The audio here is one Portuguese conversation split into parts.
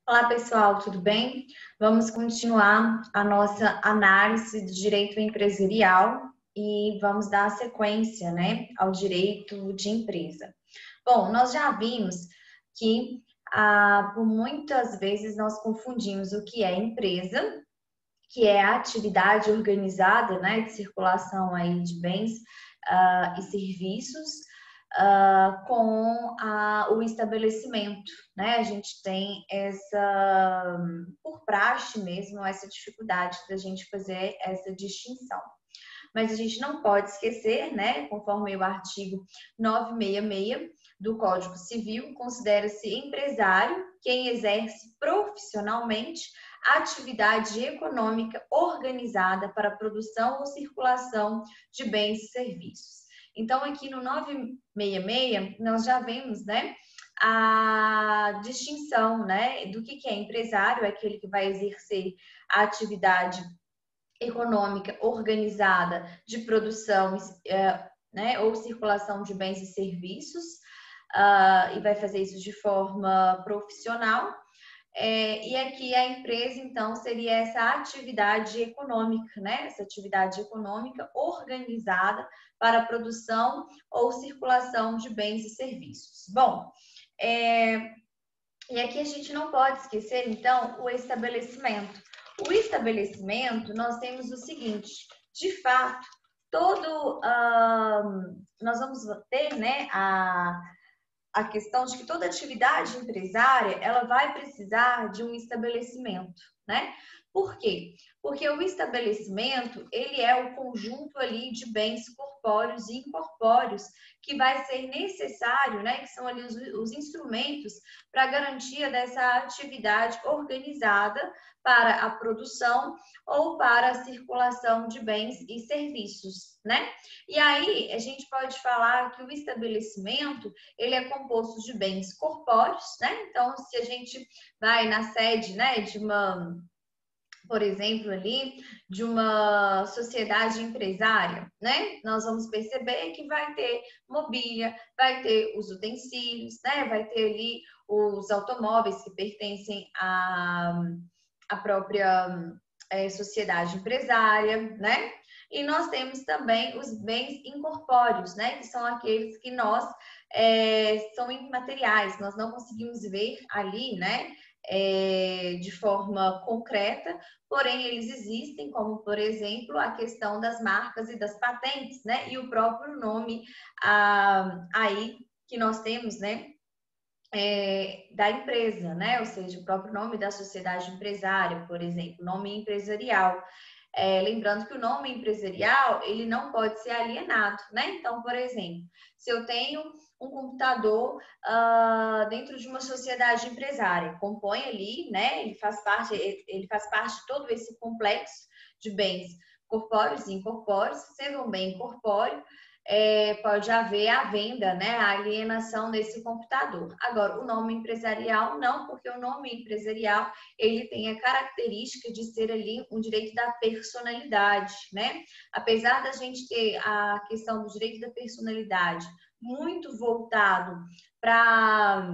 Olá, pessoal, tudo bem? Vamos continuar a nossa análise do direito empresarial e vamos dar sequência, né, ao direito de empresa. Bom, nós já vimos que por muitas vezes nós confundimos o que é empresa, que é a atividade organizada, né, de circulação aí de bens e serviços, com o estabelecimento, né? A gente tem essa, por praxe mesmo, essa dificuldade da gente fazer essa distinção. Mas a gente não pode esquecer, né, conforme o artigo 966 do Código Civil, considera-se empresário quem exerce profissionalmente a atividade econômica organizada para a produção ou circulação de bens e serviços. Então, aqui no 966, nós já vemos, né, a distinção, né, do que é empresário, é aquele que vai exercer a atividade econômica organizada de produção, né, ou circulação de bens e serviços, e vai fazer isso de forma profissional. E aqui a empresa, então, seria essa atividade econômica, né? Essa atividade econômica organizada para a produção ou circulação de bens e serviços. Bom, e aqui a gente não pode esquecer, então, o estabelecimento. O estabelecimento, nós temos o seguinte, de fato, nós vamos ter, né, a questão de que toda atividade empresária, ela vai precisar de um estabelecimento, né? Por quê? Porque o estabelecimento, ele é o conjunto ali de bens corpóreos e incorpóreos que vai ser necessário, né? Que são ali os instrumentos para a garantia dessa atividade organizada para a produção ou para a circulação de bens e serviços, né? E aí, a gente pode falar que o estabelecimento, ele é composto de bens corpóreos, né? Então, se a gente vai na sede, né, de uma, por exemplo, ali, de uma sociedade empresária, né? Nós vamos perceber que vai ter mobília, vai ter os utensílios, né? Vai ter ali os automóveis que pertencem à própria sociedade empresária, né? E nós temos também os bens incorpóreos, né? Que são aqueles que nós são imateriais, nós não conseguimos ver ali, né? De forma concreta, porém eles existem, como por exemplo a questão das marcas e das patentes, né? E o próprio nome aí que nós temos, né? Da empresa, né? Ou seja, o próprio nome da sociedade empresária, por exemplo, nome empresarial. Lembrando que o nome empresarial, ele não pode ser alienado, né? Então, por exemplo, se eu tenho um computador dentro de uma sociedade empresária, compõe ali, né? Ele faz parte de todo esse complexo de bens corpóreos e incorpóreos, sendo um bem corpóreo, pode haver a venda, né, a alienação desse computador. Agora, o nome empresarial não, porque o nome empresarial ele tem a característica de ser ali um direito da personalidade, né? Apesar da gente ter a questão do direito da personalidade muito voltado para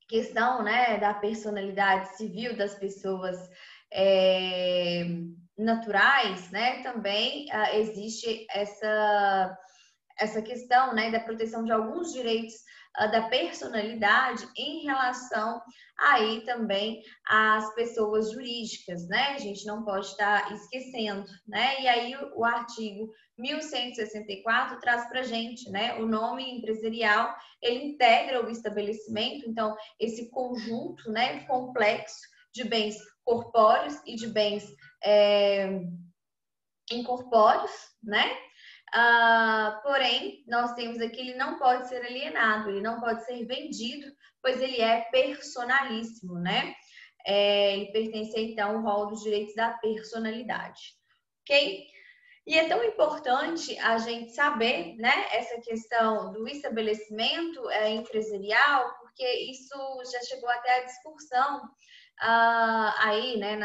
questão, né, da personalidade civil das pessoas naturais, né? Também existe essa questão, né, da proteção de alguns direitos da personalidade em relação aí também às pessoas jurídicas, né? A gente não pode estar esquecendo, né? E aí o artigo 1164 traz para a gente, né? O nome empresarial, ele integra o estabelecimento, então esse conjunto, né, complexo de bens corpóreos e de bens incorpóreos, né? Porém, nós temos aqui, ele não pode ser alienado, ele não pode ser vendido, pois ele é personalíssimo, né? Ele pertence, então, ao rol dos direitos da personalidade, ok? E é tão importante a gente saber, né, essa questão do estabelecimento empresarial, porque isso já chegou até a discussão aí, né,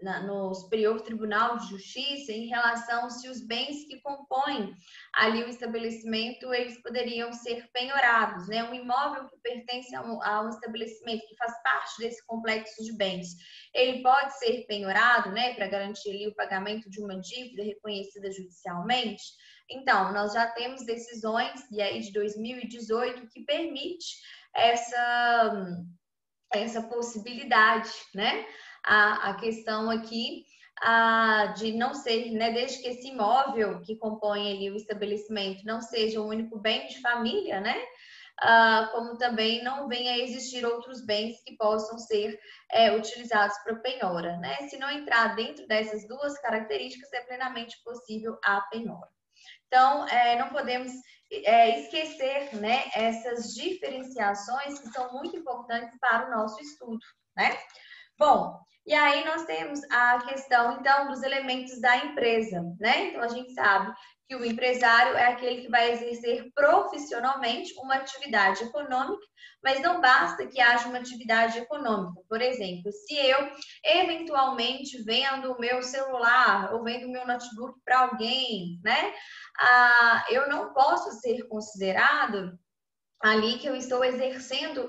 no Superior Tribunal de Justiça em relação se os bens que compõem ali o estabelecimento, eles poderiam ser penhorados, né? Um imóvel que pertence a um estabelecimento que faz parte desse complexo de bens, ele pode ser penhorado, né, para garantir ali o pagamento de uma dívida reconhecida judicialmente. Então, nós já temos decisões, e aí de 2018, que permite essa possibilidade, né? A questão aqui de não ser, né, desde que esse imóvel que compõe ali o estabelecimento não seja um único bem de família, né? Como também não venha a existir outros bens que possam ser utilizados para penhora, né? Se não entrar dentro dessas duas características, é plenamente possível a penhora. Então, não podemos esquecer, né, essas diferenciações que são muito importantes para o nosso estudo, né? Bom, e aí nós temos a questão, então, dos elementos da empresa, né? Então, a gente sabe que o empresário é aquele que vai exercer profissionalmente uma atividade econômica, mas não basta que haja uma atividade econômica. Por exemplo, se eu eventualmente vendo o meu celular ou vendo o meu notebook para alguém, né? Eu não posso ser considerado ali que eu estou exercendo,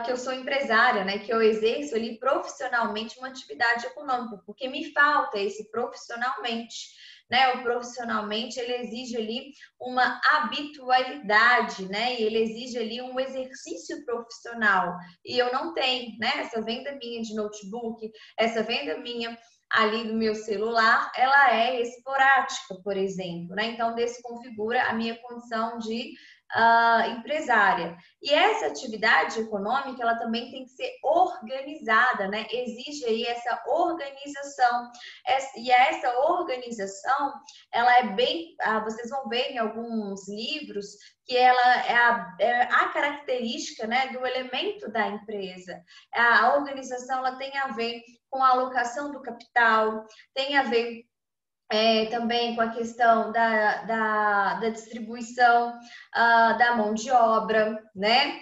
que eu sou empresária, né? Que eu exerço ali profissionalmente uma atividade econômica, porque me falta esse profissionalmente, né? O profissionalmente, ele exige ali uma habitualidade, né? E ele exige ali um exercício profissional. E eu não tenho, né? Essa venda minha de notebook, essa venda minha ali do meu celular, ela é esporádica, por exemplo, né? Então, desconfigura a minha condição de empresária. E essa atividade econômica, ela também tem que ser organizada, né? Exige aí essa organização. E essa organização, ela é bem... vocês vão ver em alguns livros que ela é a característica, né, do elemento da empresa. A organização, ela tem a ver com a alocação do capital, tem a ver também com a questão da distribuição da mão de obra, né?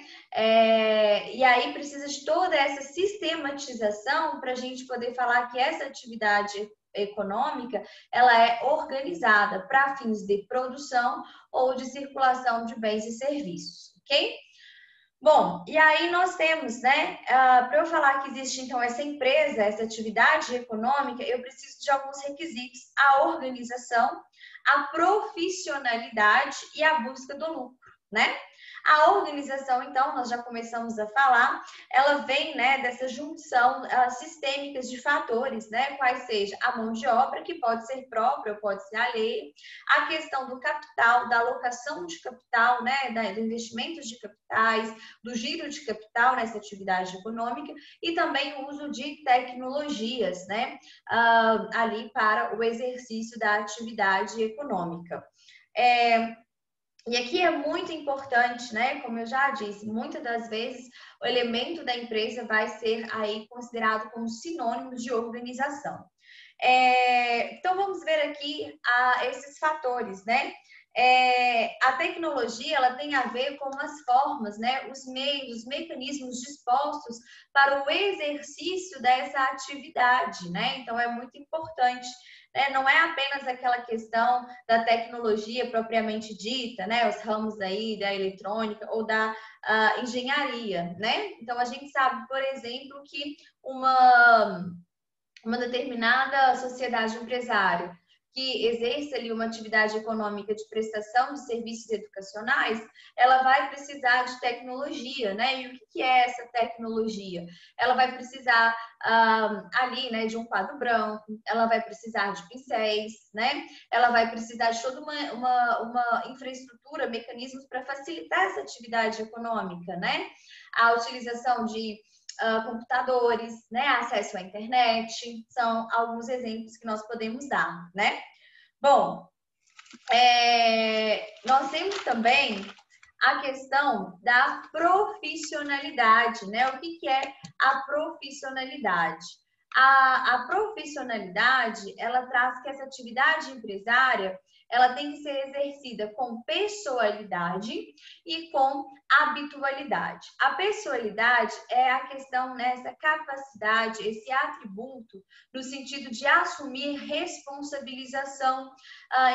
E aí precisa de toda essa sistematização para a gente poder falar que essa atividade econômica, ela é organizada para fins de produção ou de circulação de bens e serviços, ok? Bom, e aí nós temos, né, para eu falar que existe então essa empresa, essa atividade econômica, eu preciso de alguns requisitos: a organização, a profissionalidade e a busca do lucro, né? A organização, então, nós já começamos a falar, ela vem, né, dessa junção sistêmica de fatores, né, quais seja a mão de obra, que pode ser própria ou pode ser alheia, a questão do capital, da alocação de capital, né, do investimento de capitais, do giro de capital nessa atividade econômica e também o uso de tecnologias, né, ali para o exercício da atividade econômica. E aqui é muito importante, né? Como eu já disse, muitas das vezes o elemento da empresa vai ser aí considerado como sinônimo de organização. Então vamos ver aqui esses fatores, né? A tecnologia, ela tem a ver com as formas, né? Os meios, os mecanismos dispostos para o exercício dessa atividade, né? Então é muito importante. Não é apenas aquela questão da tecnologia propriamente dita, né? Os ramos aí da eletrônica ou da engenharia, né? Então a gente sabe, por exemplo, que uma determinada sociedade empresária que exerce ali uma atividade econômica de prestação de serviços educacionais, ela vai precisar de tecnologia, né? E o que é essa tecnologia? Ela vai precisar ali, né, de um quadro branco, ela vai precisar de pincéis, né? Ela vai precisar de toda uma infraestrutura, mecanismos para facilitar essa atividade econômica, né? A utilização de computadores, né, acesso à internet, são alguns exemplos que nós podemos dar, né? Bom, nós temos também a questão da profissionalidade, né? O que é a profissionalidade? A profissionalidade, ela traz que essa atividade empresária, ela tem que ser exercida com pessoalidade e com habitualidade. A pessoalidade é a questão, né, essa capacidade, esse atributo no sentido de assumir responsabilização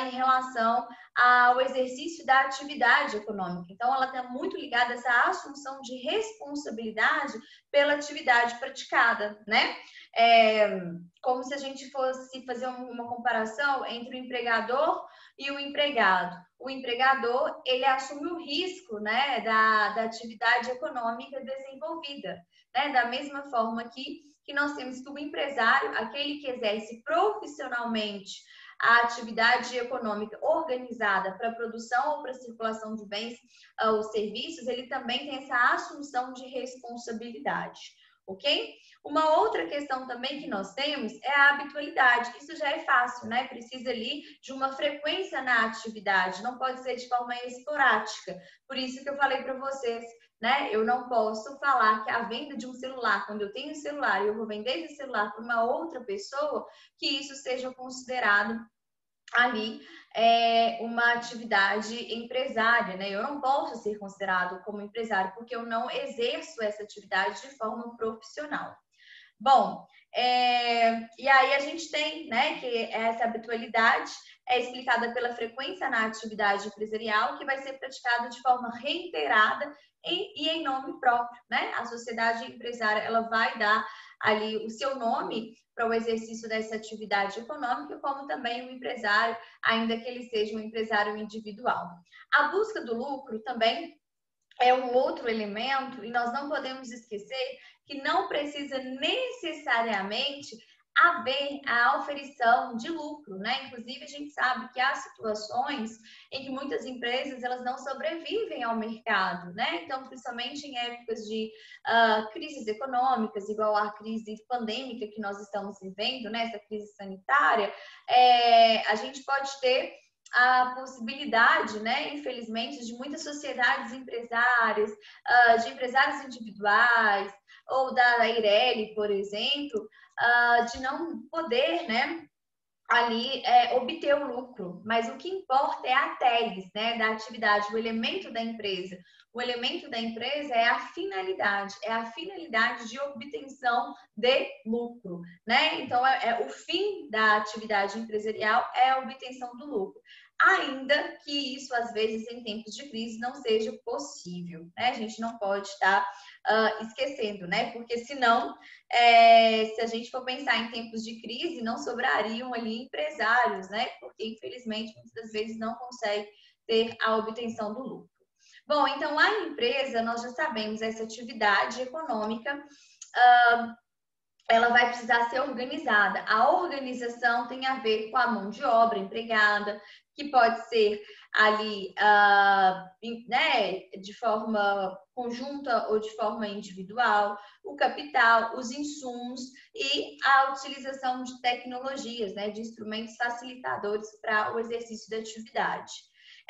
em relação ao exercício da atividade econômica. Então, ela está muito ligada a essa assunção de responsabilidade pela atividade praticada, né? Como se a gente fosse fazer uma comparação entre o empregador e o empregado. O empregador, ele assume o risco, né, da atividade econômica desenvolvida, né? Da mesma forma que nós temos que o empresário, aquele que exerce profissionalmente a atividade econômica organizada para a produção ou para a circulação de bens ou serviços, ele também tem essa assunção de responsabilidade, ok? Uma outra questão também que nós temos é a habitualidade. Isso já é fácil, né? Precisa ali de uma frequência na atividade, não pode ser de forma esporádica. Por isso que eu falei para vocês, né? Eu não posso falar que a venda de um celular, quando eu tenho um celular e eu vou vender esse celular para uma outra pessoa, que isso seja considerado ali uma atividade empresária, né? Eu não posso ser considerado como empresário porque eu não exerço essa atividade de forma profissional. Bom, e aí a gente tem, né, que essa habitualidade é explicada pela frequência na atividade empresarial que vai ser praticada de forma reiterada e em nome próprio, né? A sociedade empresária, ela vai dar ali o seu nome para o exercício dessa atividade econômica, como também o empresário, ainda que ele seja um empresário individual. A busca do lucro também é um outro elemento e nós não podemos esquecer que não precisa necessariamente haver a oferição de lucro, né? Inclusive, a gente sabe que há situações em que muitas empresas elas não sobrevivem ao mercado, né? Então, principalmente em épocas de crises econômicas, igual a crise pandêmica que nós estamos vivendo, né? Essa crise sanitária, a gente pode ter a possibilidade, né, infelizmente, de muitas sociedades empresárias, de empresários individuais, ou da Eireli, por exemplo, de não poder, né, ali obter o lucro. Mas o que importa é a telis, né, da atividade, o elemento da empresa. O elemento da empresa é a finalidade de obtenção de lucro, né? Então, o fim da atividade empresarial é a obtenção do lucro. Ainda que isso, às vezes, em tempos de crise, não seja possível, né? A gente não pode estar esquecendo, né? Porque senão, se a gente for pensar em tempos de crise, não sobrariam ali empresários, né? Porque, infelizmente, muitas vezes não consegue ter a obtenção do lucro. Bom, então a empresa, nós já sabemos, essa atividade econômica, ela vai precisar ser organizada. A organização tem a ver com a mão de obra empregada, que pode ser ali, né, de forma conjunta ou de forma individual, o capital, os insumos e a utilização de tecnologias, né, de instrumentos facilitadores para o exercício da atividade.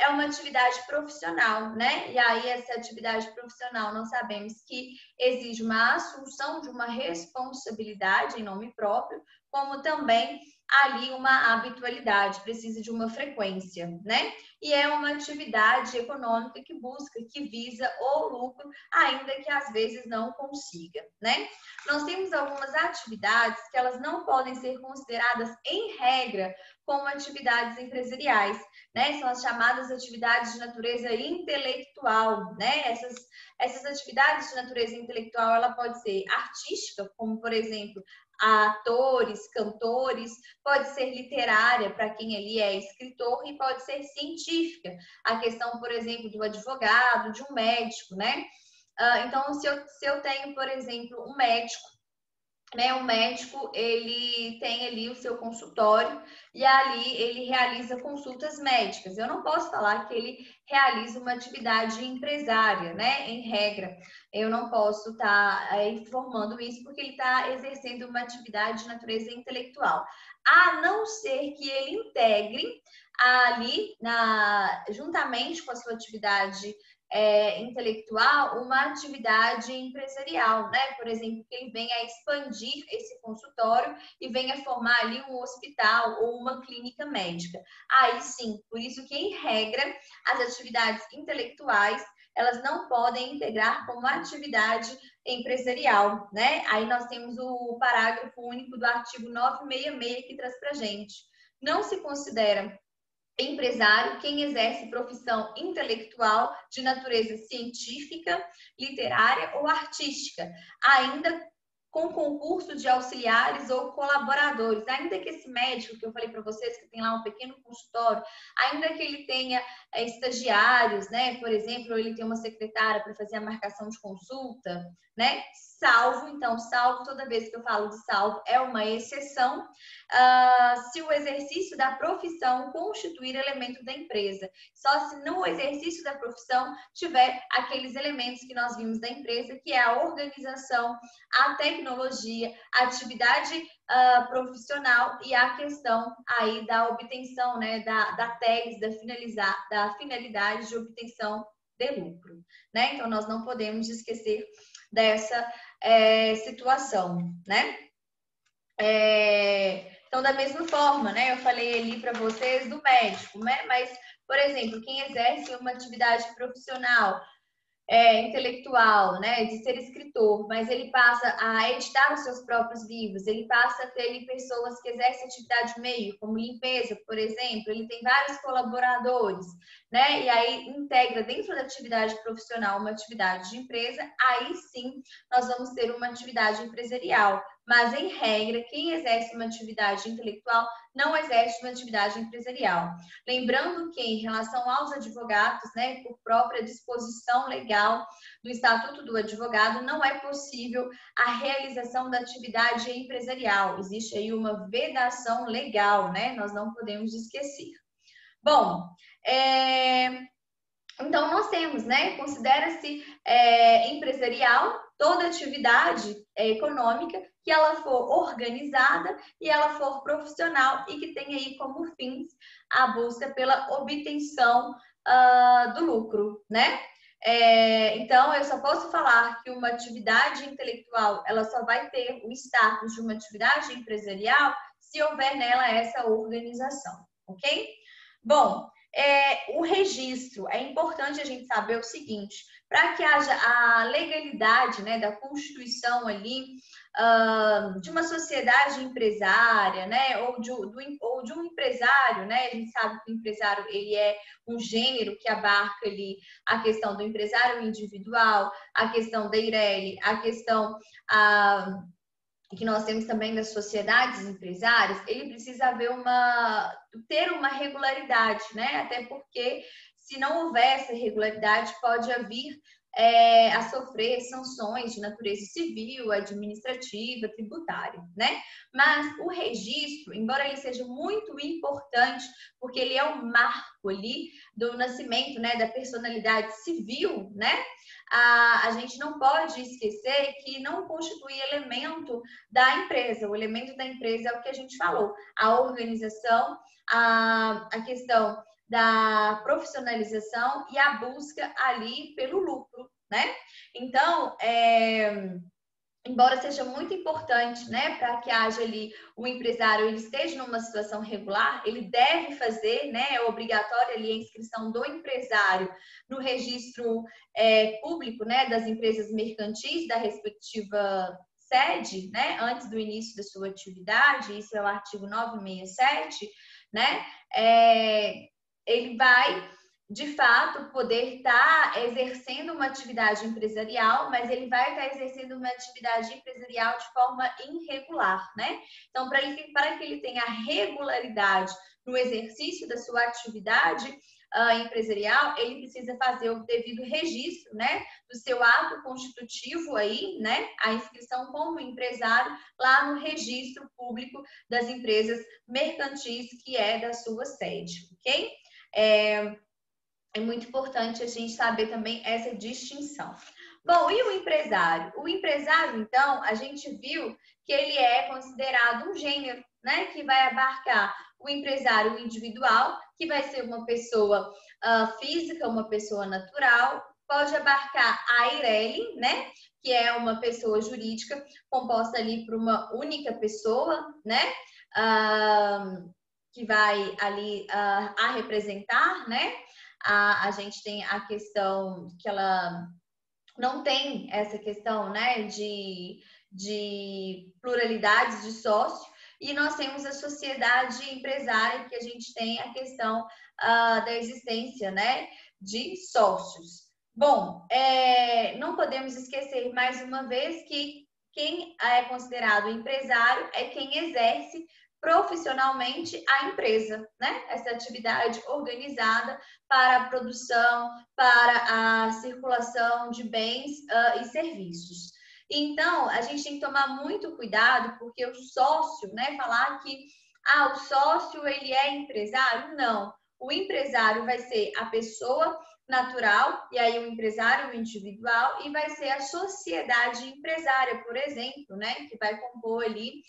É uma atividade profissional, né? E aí essa atividade profissional nós sabemos que exige uma assunção de uma responsabilidade em nome próprio, como também ali uma habitualidade, precisa de uma frequência, né? E é uma atividade econômica que busca, que visa o lucro, ainda que às vezes não consiga, né? Nós temos algumas atividades que elas não podem ser consideradas em regra como atividades empresariais, né? São as chamadas atividades de natureza intelectual, né? Essas atividades de natureza intelectual, ela pode ser artística, como por exemplo, atores, cantores, pode ser literária para quem ali é escritor e pode ser científica, a questão, por exemplo, do advogado, de um médico, né? Então, se eu tenho, por exemplo, um médico, né, o médico, ele tem ali o seu consultório e ali ele realiza consultas médicas. Eu não posso falar que ele realiza uma atividade empresária, né, em regra. Eu não posso estar informando isso porque ele está exercendo uma atividade de natureza intelectual. A não ser que ele integre ali, juntamente com a sua atividade intelectual uma atividade empresarial, né? Por exemplo, que ele venha a expandir esse consultório e venha formar ali um hospital ou uma clínica médica. Aí sim, por isso que, em regra, as atividades intelectuais elas não podem integrar como atividade empresarial, né? Aí nós temos o parágrafo único do artigo 966 que traz para a gente. Não se considera empresário quem exerce profissão intelectual de natureza científica, literária ou artística, ainda com concurso de auxiliares ou colaboradores, ainda que esse médico que eu falei para vocês, que tem lá um pequeno consultório, ainda que ele tenha estagiários, né, por exemplo, ou ele tem uma secretária para fazer a marcação de consulta, né, salvo toda vez que eu falo de salvo, é uma exceção, se o exercício da profissão constituir elemento da empresa. Só se no exercício da profissão tiver aqueles elementos que nós vimos da empresa, que é a organização, a tecnologia, a atividade profissional e a questão aí da obtenção, né, da TEGS, da finalidade de obtenção de lucro, né? Então, nós não podemos esquecer dessa situação, né? Então, da mesma forma, né? Eu falei ali para vocês do médico, né? Mas, por exemplo, quem exerce uma atividade profissional intelectual, né, de ser escritor, mas ele passa a editar os seus próprios livros, ele passa a ter pessoas que exercem atividade meio, como limpeza, por exemplo, ele tem vários colaboradores, né, e aí integra dentro da atividade profissional uma atividade de empresa, aí sim nós vamos ter uma atividade empresarial. Mas, em regra, quem exerce uma atividade intelectual não exerce uma atividade empresarial. Lembrando que, em relação aos advogados, né, por própria disposição legal do Estatuto do Advogado, não é possível a realização da atividade empresarial. Existe aí uma vedação legal, né? Nós não podemos esquecer. Bom, então nós temos, né? Considera-se empresarial toda atividade econômica que ela for organizada e ela for profissional e que tenha aí como fins a busca pela obtenção do lucro, né? Então, eu só posso falar que uma atividade intelectual ela só vai ter o status de uma atividade empresarial se houver nela essa organização, ok? Bom, o registro, é importante a gente saber o seguinte, para que haja a legalidade, né, da constituição ali de uma sociedade empresária, né, ou de um empresário, né, a gente sabe que o empresário ele é um gênero que abarca ali a questão do empresário individual, a questão da EIRELI, a questão que nós temos também das sociedades empresárias, ele precisa ter uma regularidade, né? Até porque se não houver essa regularidade, pode vir a sofrer sanções de natureza civil, administrativa, tributária, né? Mas o registro, embora ele seja muito importante, porque ele é o marco ali do nascimento, né, da personalidade civil, né? A gente não pode esquecer que não constitui elemento da empresa. O elemento da empresa é o que a gente falou, a organização, a questão da profissionalização e a busca ali pelo lucro, né? Então, embora seja muito importante, né, para que haja ali o empresário, ele esteja numa situação regular, ele deve fazer, né, é obrigatória ali a inscrição do empresário no registro público, né, das empresas mercantis da respectiva sede, né, antes do início da sua atividade, isso é o artigo 967, né, ele vai, de fato, poder estar exercendo uma atividade empresarial, mas ele vai estar exercendo uma atividade empresarial de forma irregular, né? Então, para que ele tenha regularidade no exercício da sua atividade empresarial, ele precisa fazer o devido registro, né, do seu ato constitutivo aí, né, a inscrição como empresário lá no registro público das empresas mercantis que é da sua sede, ok? É muito importante a gente saber também essa distinção. Bom, e o empresário? O empresário, então, a gente viu que ele é considerado um gênero, né? Que vai abarcar o empresário individual, que vai ser uma pessoa física, uma pessoa natural, pode abarcar a Eireli, né? Que é uma pessoa jurídica composta ali por uma única pessoa, né? Que vai ali a representar, né? A gente tem a questão que ela não tem essa questão, né, de pluralidade de sócio, e nós temos a sociedade empresária, que a gente tem a questão da existência, né, de sócios. Bom, não podemos esquecer mais uma vez que quem é considerado empresário é quem exerce profissionalmente a empresa, né? Essa atividade organizada para a produção, para a circulação de bens e serviços. Então, a gente tem que tomar muito cuidado, porque o sócio, né, falar que o sócio ele é empresário, não. O empresário vai ser a pessoa natural, e aí o empresário individual, e vai ser a sociedade empresária, por exemplo, né, que vai compor ali,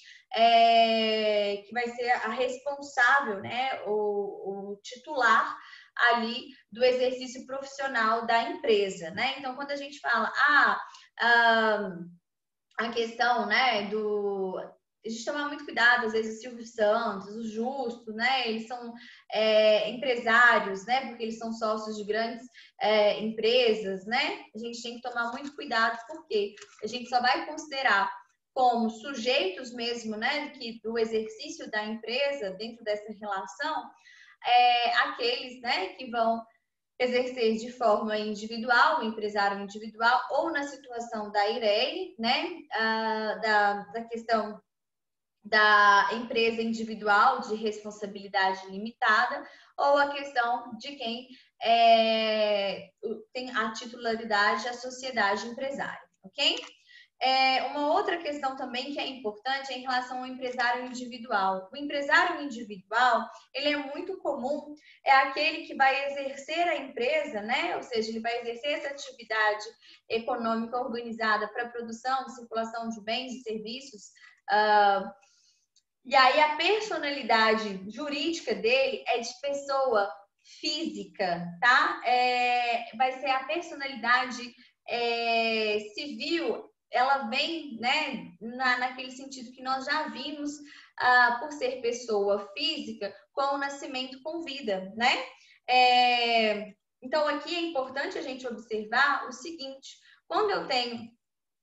que vai ser a responsável, né, o titular ali do exercício profissional da empresa, né? Então, quando a gente fala, a questão, né, a gente toma muito cuidado, às vezes o Silvio Santos, o Justo, né? Eles são empresários, né? Porque eles são sócios de grandes empresas, né? A gente tem que tomar muito cuidado, porque a gente só vai considerar como sujeitos mesmo, né? Do exercício da empresa dentro dessa relação, aqueles, né? Que vão exercer de forma individual, o empresário individual, ou na situação da Eireli, né? Da questão da empresa individual de responsabilidade limitada, ou a questão de quem tem a titularidade da sociedade empresária, ok? Uma outra questão também que é importante é em relação ao empresário individual. O empresário individual, ele é muito comum, é aquele que vai exercer a empresa, né? Ou seja, ele vai exercer essa atividade econômica organizada para produção, circulação de bens e serviços, e aí a personalidade jurídica dele é de pessoa física, tá? Vai ser a personalidade civil, ela vem, né, naquele sentido que nós já vimos, por ser pessoa física, com o nascimento com vida, né? Então, aqui é importante a gente observar o seguinte: quando eu tenho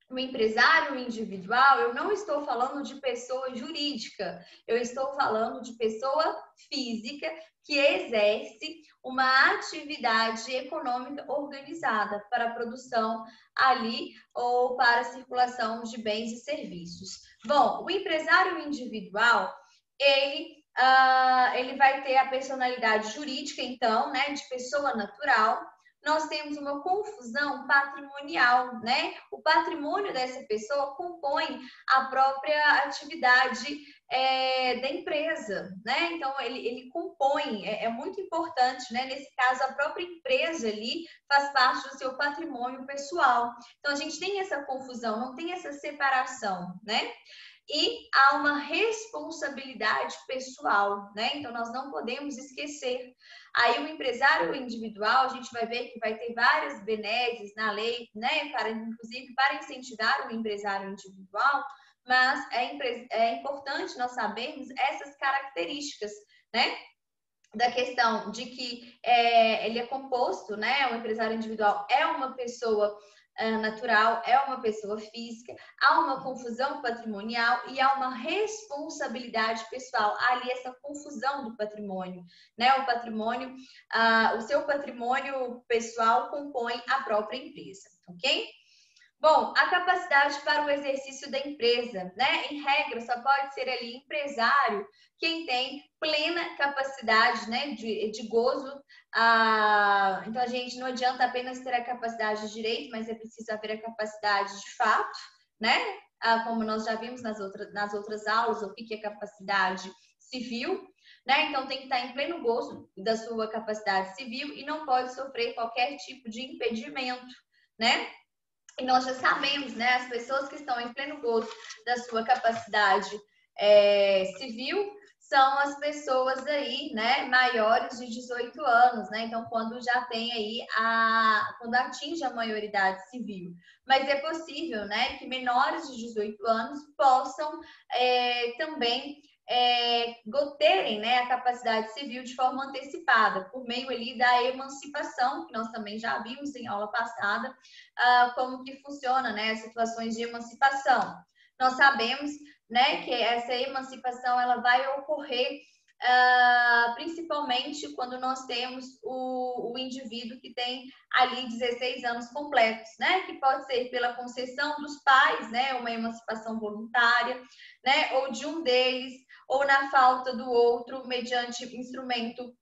o empresário individual, eu não estou falando de pessoa jurídica, eu estou falando de pessoa física que exerce uma atividade econômica organizada para a produção ali ou para a circulação de bens e serviços. Bom, o empresário individual, ele vai ter a personalidade jurídica, então, né, de pessoa natural. Nós temos uma confusão patrimonial, né? O patrimônio dessa pessoa compõe a própria atividade da empresa, né? Então, ele compõe, é muito importante, né? Nesse caso, a própria empresa ali faz parte do seu patrimônio pessoal. Então, a gente tem essa confusão, não tem essa separação, né? E há uma responsabilidade pessoal, né? Então, nós não podemos esquecer. Aí, o empresário individual, a gente vai ver que vai ter várias benesses na lei, né? Inclusive, para incentivar o empresário individual, mas é importante nós sabermos essas características, né? Da questão de que ele é composto, né? O empresário individual é uma pessoa natural, é uma pessoa física, há uma confusão patrimonial e há uma responsabilidade pessoal. Há ali essa confusão do patrimônio, né? O patrimônio, o seu patrimônio pessoal compõe a própria empresa, ok? Bom, a capacidade para o exercício da empresa, né? Em regra, só pode ser ali empresário quem tem plena capacidade, né, de gozo. Então, a gente não adianta apenas ter a capacidade de direito, mas é preciso haver a capacidade de fato, né? Como nós já vimos nas outras aulas, o que é capacidade civil, né? Então, tem que estar em pleno gozo da sua capacidade civil e não pode sofrer qualquer tipo de impedimento, né? E nós já sabemos, né, as pessoas que estão em pleno gozo da sua capacidade civil são as pessoas aí, né, maiores de 18 anos, né? Então, quando já tem aí quando atinge a maioridade civil. Mas é possível, né, que menores de 18 anos possam também terem, né, a capacidade civil de forma antecipada, por meio ali da emancipação, que nós também já vimos em aula passada, como que funciona, né, as situações de emancipação. Nós sabemos, né, que essa emancipação ela vai ocorrer principalmente quando nós temos o indivíduo que tem ali 16 anos completos, né, que pode ser pela concessão dos pais, né, uma emancipação voluntária, né, ou de um deles, ou na falta do outro, mediante instrumento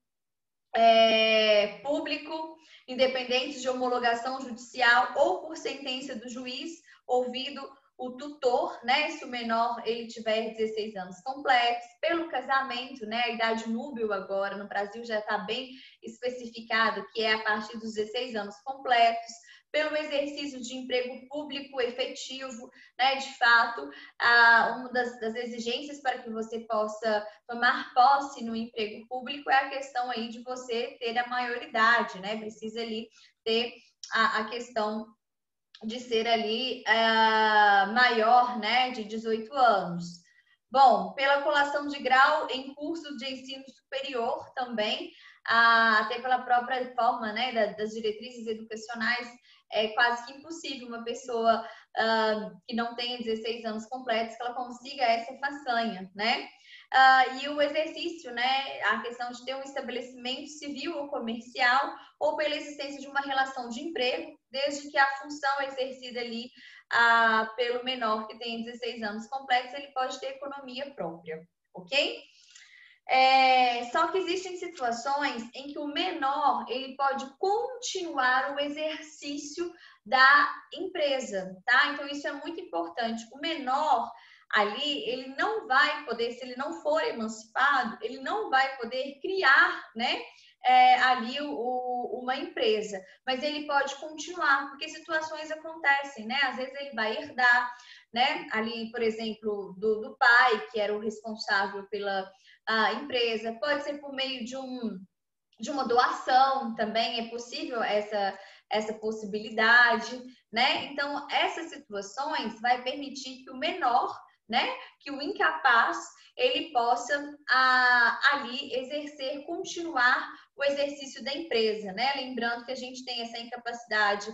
público, independente de homologação judicial ou por sentença do juiz, ouvido o tutor, né, se o menor ele tiver 16 anos completos, pelo casamento, né, a idade núbil agora no Brasil já está bem especificado, que é a partir dos 16 anos completos, pelo exercício de emprego público efetivo, né, de fato, uma das exigências para que você possa tomar posse no emprego público é a questão aí de você ter a maioridade, né, precisa ali ter a questão de ser ali maior, né, de 18 anos. Bom, pela colação de grau em curso de ensino superior também, até pela própria forma, né, das diretrizes educacionais, é quase que impossível uma pessoa que não tenha 16 anos completos que ela consiga essa façanha, né? E o exercício, né, a questão de ter um estabelecimento civil ou comercial ou pela existência de uma relação de emprego, desde que a função exercida ali pelo menor que tenha 16 anos completos, ele pode ter economia própria, ok? Só que existem situações em que o menor ele pode continuar o exercício da empresa, tá? Então isso é muito importante. O menor ali, ele não vai poder, se ele não for emancipado, ele não vai poder criar, né? Ali uma empresa, mas ele pode continuar, porque situações acontecem, né? Às vezes ele vai herdar, né? Ali, por exemplo, do pai, que era o responsável pela empresa, pode ser por meio de uma doação, também é possível essa possibilidade, né? Então, essas situações vai permitir que o menor, né, que o incapaz, ele possa ali exercer, continuar o exercício da empresa, né? Lembrando que a gente tem essa incapacidade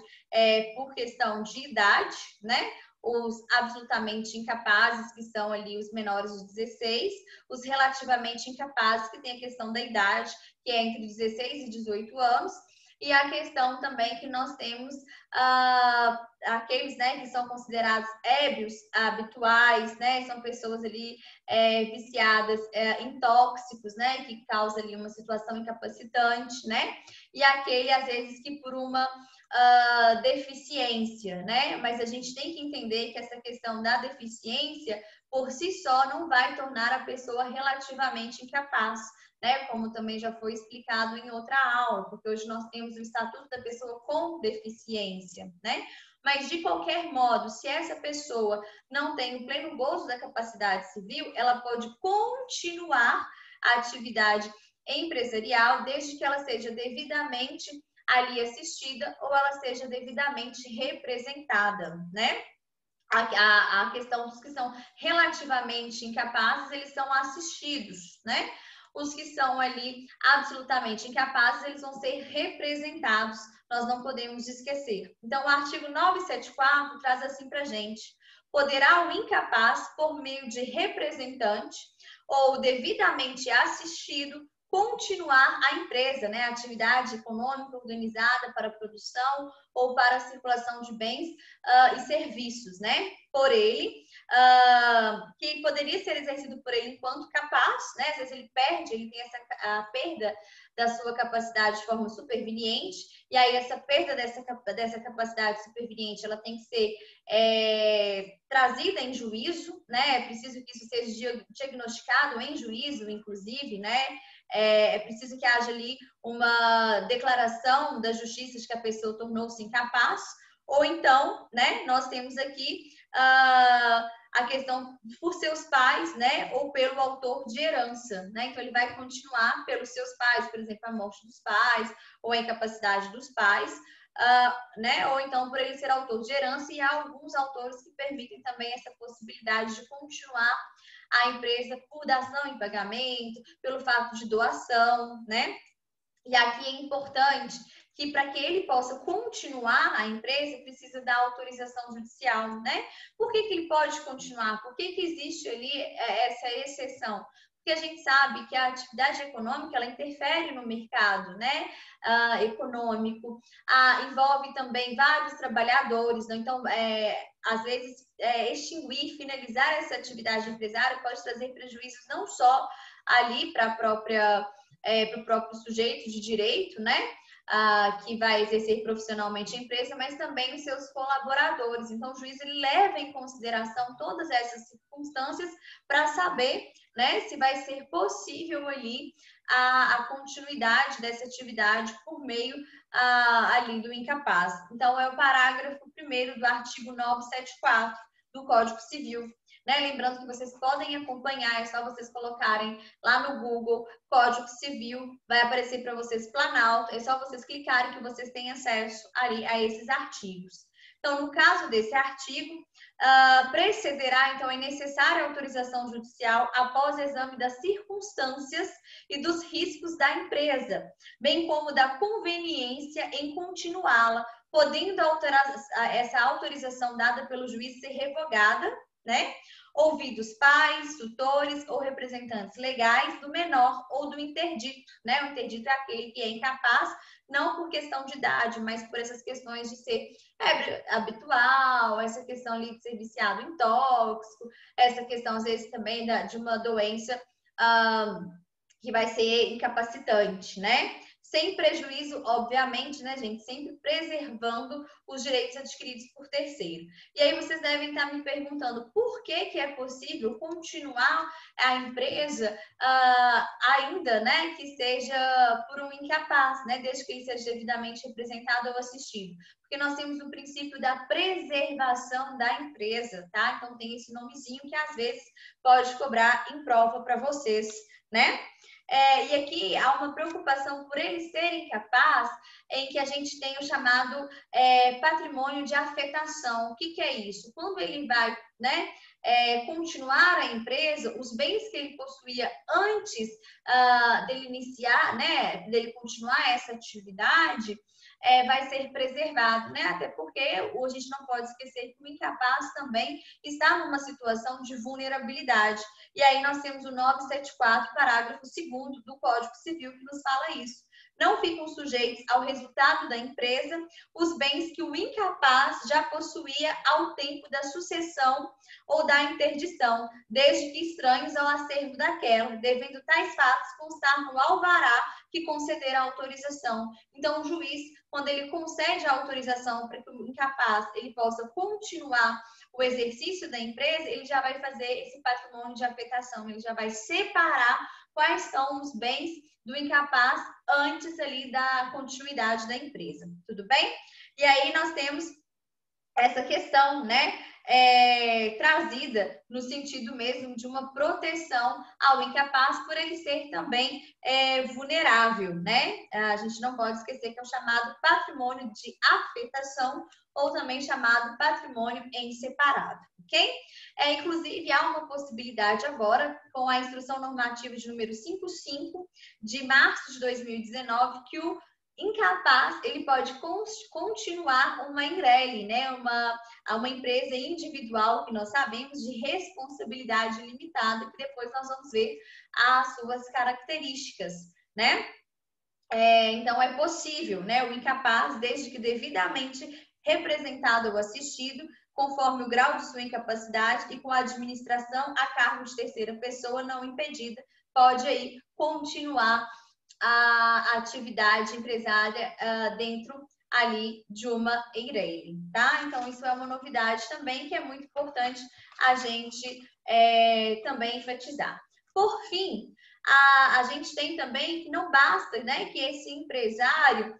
por questão de idade, né? Os absolutamente incapazes, que são ali os menores de 16, os relativamente incapazes, que tem a questão da idade, que é entre 16 e 18 anos, e a questão também que nós temos aqueles, né, que são considerados ébrios habituais, né, são pessoas ali viciadas em tóxicos, né, que causa ali uma situação incapacitante, né, e aquele, às vezes, que por uma deficiência, né, mas a gente tem que entender que essa questão da deficiência, por si só, não vai tornar a pessoa relativamente incapaz, né? Como também já foi explicado em outra aula, porque hoje nós temos o Estatuto da Pessoa com Deficiência, né? Mas, de qualquer modo, se essa pessoa não tem o pleno gozo da capacidade civil, ela pode continuar a atividade empresarial desde que ela seja devidamente ali assistida ou ela seja devidamente representada, né? A questão dos que são relativamente incapazes, eles são assistidos, né? Os que são ali absolutamente incapazes, eles vão ser representados, nós não podemos esquecer. Então, o artigo 974 traz assim para a gente: poderá o incapaz, por meio de representante ou devidamente assistido, continuar a empresa, né, a atividade econômica organizada para a produção ou para a circulação de bens e serviços, né, por ele, que poderia ser exercido por ele enquanto capaz, né, às vezes ele perde, ele tem a perda da sua capacidade de forma superveniente, e aí essa perda dessa capacidade superveniente, ela tem que ser trazida em juízo, né, é preciso que isso seja diagnosticado em juízo, inclusive, né, é preciso que haja ali uma declaração da justiça de que a pessoa tornou-se incapaz, ou então, né, nós temos aqui a questão por seus pais, né, ou pelo autor de herança, né? Então ele vai continuar pelos seus pais, por exemplo, a morte dos pais ou a incapacidade dos pais, né? Ou então por ele ser autor de herança, e há alguns autores que permitem também essa possibilidade de continuar a empresa por dação em pagamento, pelo fato de doação, né? E aqui é importante que para que ele possa continuar a empresa, precisa da autorização judicial, né? Por que ele pode continuar? Por que existe ali essa exceção? Porque a gente sabe que a atividade econômica, ela interfere no mercado, né? Econômico, envolve também vários trabalhadores, né? Então, às vezes, extinguir, finalizar essa atividade empresária pode trazer prejuízos não só ali para o próprio sujeito de direito, né? Que vai exercer profissionalmente a empresa, mas também os seus colaboradores. Então, o juiz ele leva em consideração todas essas circunstâncias para saber, né, se vai ser possível ali a continuidade dessa atividade por meio ali do incapaz. Então, é o parágrafo 1º do artigo 974 do Código Civil. Né? Lembrando que vocês podem acompanhar, é só vocês colocarem lá no Google Código Civil, vai aparecer para vocês Planalto, é só vocês clicarem que vocês têm acesso ali a esses artigos. Então, no caso desse artigo, precederá, então, é necessária a autorização judicial após o exame das circunstâncias e dos riscos da empresa, bem como da conveniência em continuá-la, podendo essa autorização dada pelo juiz ser revogada, né? Ouvidos pais, tutores ou representantes legais do menor ou do interdito, né? O interdito é aquele que é incapaz, não por questão de idade, mas por essas questões de ser habitual, essa questão ali de ser viciado em tóxico, essa questão, às vezes, também de uma doença que vai ser incapacitante, né? Sem prejuízo, obviamente, né, gente? Sempre preservando os direitos adquiridos por terceiro. E aí vocês devem estar me perguntando por que é possível continuar a empresa ainda, né, que seja por um incapaz, né, desde que ele seja devidamente representado ou assistido. Porque nós temos o princípio da preservação da empresa, tá? Então tem esse nomezinho que às vezes pode cobrar em prova para vocês, né? E aqui há uma preocupação por ele ser incapaz, em que a gente tem o chamado patrimônio de afetação. O que é isso? Quando ele vai, né, continuar a empresa, os bens que ele possuía antes dele iniciar, né, dele continuar essa atividade, vai ser preservado, né? Até porque a gente não pode esquecer que o incapaz também está numa situação de vulnerabilidade. E aí nós temos o 974, parágrafo 2º do Código Civil, que nos fala isso. Não ficam sujeitos ao resultado da empresa os bens que o incapaz já possuía ao tempo da sucessão ou da interdição, desde que estranhos ao acervo daquela, devendo tais fatos constar no alvará que conceder a autorização. Então, o juiz, quando ele concede a autorização para que o incapaz ele possa continuar o exercício da empresa, ele já vai fazer esse patrimônio de afetação, ele já vai separar quais são os bens do incapaz antes ali da continuidade da empresa, tudo bem? E aí nós temos essa questão, né, trazida no sentido mesmo de uma proteção ao incapaz por ele ser também vulnerável, né? A gente não pode esquecer que é o chamado patrimônio de afetação ou também chamado patrimônio em separado, ok? Inclusive, há uma possibilidade agora, com a Instrução Normativa de número 55, de março de 2019, que o incapaz, ele pode continuar uma EIRELI, né? Uma empresa individual, que nós sabemos, de responsabilidade limitada, que depois nós vamos ver as suas características, né? Então, é possível, né? O incapaz, desde que devidamente representado ou assistido, conforme o grau de sua incapacidade e com a administração a cargo de terceira pessoa não impedida, pode aí continuar a atividade empresária dentro ali de uma EIRELI, tá? Então, isso é uma novidade também que é muito importante a gente também enfatizar. Por fim, a gente tem também que não basta, né, que esse empresário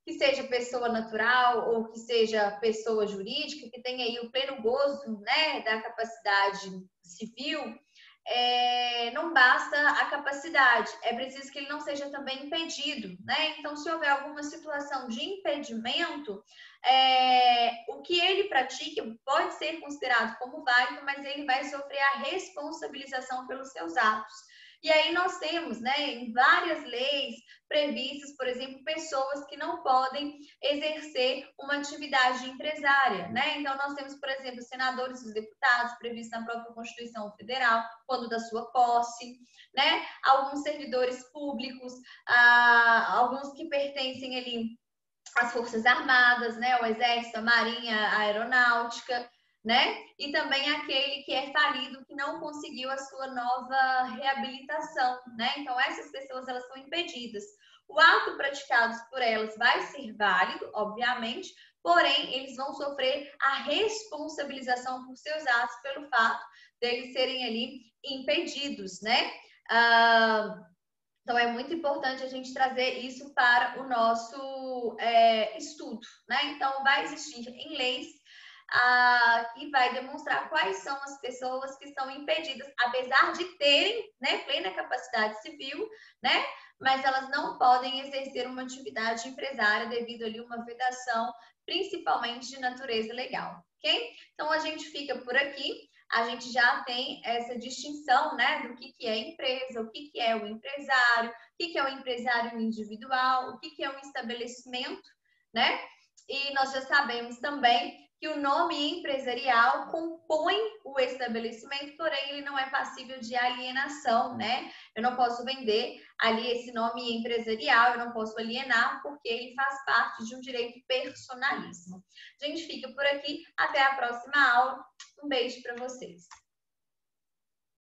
que seja pessoa natural ou que seja pessoa jurídica, que tenha aí o pleno gozo, né, da capacidade civil, não basta a capacidade, é preciso que ele não seja também impedido, né? Então, se houver alguma situação de impedimento, o que ele pratique pode ser considerado como válido, mas ele vai sofrer a responsabilização pelos seus atos. E aí nós temos, né, em várias leis previstas, por exemplo, pessoas que não podem exercer uma atividade empresária, né? Então nós temos, por exemplo, senadores e deputados previstos na própria Constituição Federal, quando da sua posse, né? Alguns servidores públicos, alguns que pertencem ali às Forças Armadas, né? O Exército, a Marinha, a Aeronáutica, né? E também aquele que é falido, que não conseguiu a sua nova reabilitação, né? Então, essas pessoas, elas são impedidas. O ato praticado por elas vai ser válido, obviamente, porém, eles vão sofrer a responsabilização por seus atos pelo fato deles serem ali impedidos, né? Então, é muito importante a gente trazer isso para o nosso estudo, né? Então, vai existir em leis e vai demonstrar quais são as pessoas que são impedidas, apesar de terem, né, plena capacidade civil, né, mas elas não podem exercer uma atividade empresária devido ali a uma vedação, principalmente de natureza legal, ok? Então, a gente fica por aqui. A gente já tem essa distinção, né, do que é empresa, o que é o empresário, o que é o empresário individual, o que é um estabelecimento, né? E nós já sabemos também que o nome empresarial compõe o estabelecimento, porém ele não é passível de alienação, né? Eu não posso vender ali esse nome empresarial, eu não posso alienar, porque ele faz parte de um direito personalíssimo. A gente fica por aqui, até a próxima aula. Um beijo para vocês.